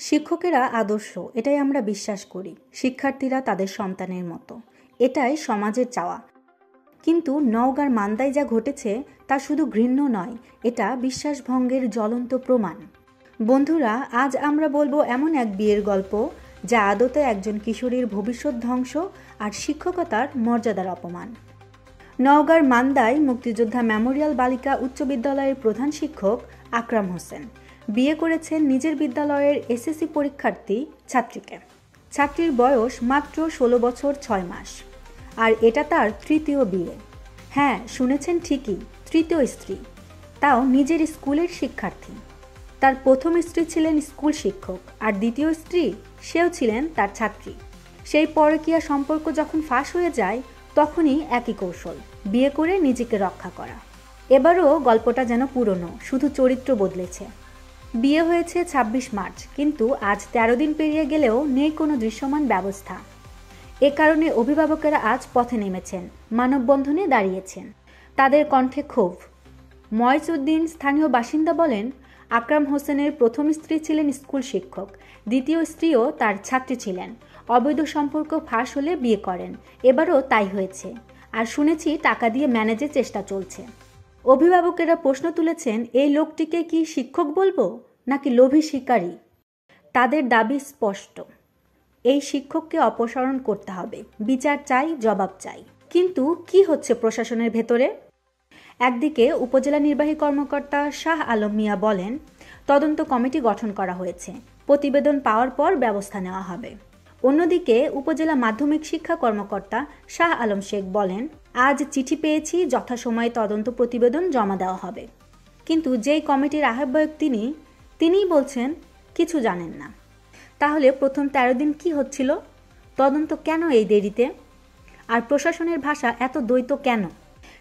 শিক্ষকেরা আদর্শ, এটাই আমরা বিশ্বাস করি। শিক্ষার্থীরা তাদের সন্তানের মতো, এটাই সমাজের চাওয়া। কিন্তু নওগাঁর মান্দায় যা ঘটেছে তা শুধু ঘৃণ্য নয়, এটা বিশ্বাসভঙ্গের জ্বলন্ত প্রমাণ। বন্ধুরা, আজ আমরা বলবো এমন এক বিয়ের গল্প যা আদতে একজন কিশোরীর ভবিষ্যৎ ধ্বংস আর শিক্ষকতার মর্যাদার অপমান। নওগাঁর মান্দায় মুক্তিযোদ্ধা মেমোরিয়াল বালিকা উচ্চ বিদ্যালয়ের প্রধান শিক্ষক আকরাম হোসেন বিয়ে করেছেন নিজের বিদ্যালয়ের এসএসসি পরীক্ষার্থী ছাত্রীকে। ছাত্রীর বয়স মাত্র 16 বছর 6 মাস, আর এটা তার তৃতীয় বিয়ে। হ্যাঁ, শুনেছেন ঠিকই, তৃতীয় স্ত্রী, তাও নিজের স্কুলের শিক্ষার্থী। তার প্রথম স্ত্রী ছিলেন স্কুল শিক্ষক, আর দ্বিতীয় স্ত্রী সেও ছিলেন তার ছাত্রী। সেই পরকীয়া সম্পর্ক যখন ফাঁস হয়ে যায় তখনই একই কৌশল, বিয়ে করে নিজেকে রক্ষা করা। এবারও গল্পটা যেন পুরনো, শুধু চরিত্র বদলেছে। বিয়ে হয়েছে 26 মার্চ, কিন্তু আজ 13 দিন পেরিয়ে গেলেও নেই কোনো দৃশ্যমান ব্যবস্থা। এ কারণে অভিভাবকেরা আজ পথে নেমেছেন, মানববন্ধনে দাঁড়িয়েছেন। তাদের কণ্ঠে ক্ষোভ। ময়জউদ্দিন স্থানীয় বাসিন্দা বলেন, আকরাম হোসেনের প্রথম স্ত্রী ছিলেন স্কুল শিক্ষক, দ্বিতীয় স্ত্রীও তার ছাত্রী ছিলেন। অবৈধ সম্পর্ক ফাঁস হলে বিয়ে করেন, এবারও তাই হয়েছে। আর শুনেছি টাকা দিয়ে ম্যানেজের চেষ্টা চলছে। অভিভাবকেরা প্রশ্ন তুলেছেন, এই লোকটিকে কি শিক্ষক বলবো নাকি লোভী শিকারী? তাদের দাবি স্পষ্ট, এই শিক্ষককে অপসারণ করতে হবে। বিচার চাই, জবাব চাই। কিন্তু কি হচ্ছে প্রশাসনের ভেতরে? একদিকে উপজেলা নির্বাহী কর্মকর্তা শাহ আলম মিয়া বলেন, তদন্ত কমিটি গঠন করা হয়েছে, প্রতিবেদন পাওয়ার পর ব্যবস্থা নেওয়া হবে। অন্যদিকে উপজেলা মাধ্যমিক শিক্ষা কর্মকর্তা শাহ আলম শেখ বলেন, আজ চিঠি পেয়েছি, যথাসময়ে তদন্ত প্রতিবেদন জমা দেওয়া হবে। কিন্তু যেই কমিটির আহ্বায়ক তিনিই বলছেন কিছু জানেন না। তাহলে প্রথম 13 দিন কি হচ্ছিল? তদন্ত কেন এই দেরিতে? আর প্রশাসনের ভাষা এত দ্বৈত কেন?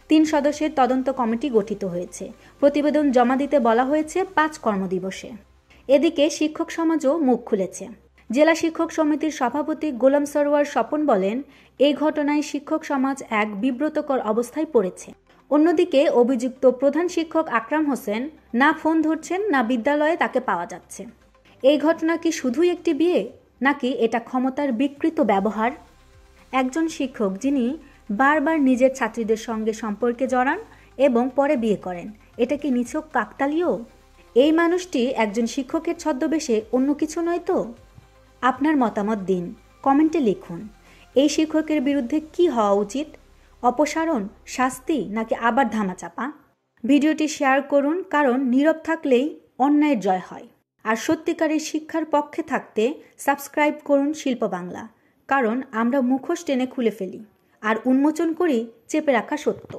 3 সদস্যের তদন্ত কমিটি গঠিত হয়েছে। প্রতিবেদন জমা দিতে বলা হয়েছে 5 কর্মদিবসে। এদিকে শিক্ষক সমাজও মুখ খুলেছে। জেলা শিক্ষক সমিতির সভাপতি গোলাম সরওয়ার স্বপন বলেন, এই ঘটনায় শিক্ষক সমাজ এক বিব্রতকর অবস্থায় পড়েছে। অন্যদিকে অভিযুক্ত প্রধান শিক্ষক আকরাম হোসেন না ফোন ধরছেন, না বিদ্যালয়ে তাকে পাওয়া যাচ্ছে। এই ঘটনা কি শুধুই একটি বিয়ে, নাকি এটা ক্ষমতার বিকৃত ব্যবহার? একজন শিক্ষক যিনি বারবার নিজের ছাত্রীদের সঙ্গে সম্পর্কে জড়ান এবং পরে বিয়ে করেন, এটা কি নিছক কাকতালীয়? এই মানুষটি একজন শিক্ষকের ছদ্মবেশে অন্য কিছু নয় তো? আপনার মতামত দিন, কমেন্টে লিখুন। এই শিক্ষকের বিরুদ্ধে কি হওয়া উচিত? অপসারণ, শাস্তি, নাকি আবার ধামাচাপা? ভিডিওটি শেয়ার করুন, কারণ নীরব থাকলেই অন্যায়ের জয় হয়। আর সত্যিকারের শিক্ষার পক্ষে থাকতে সাবস্ক্রাইব করুন শিল্প বাংলা, কারণ আমরা মুখোশ টেনে খুলে ফেলি আর উন্মোচন করি চেপে রাখা সত্য।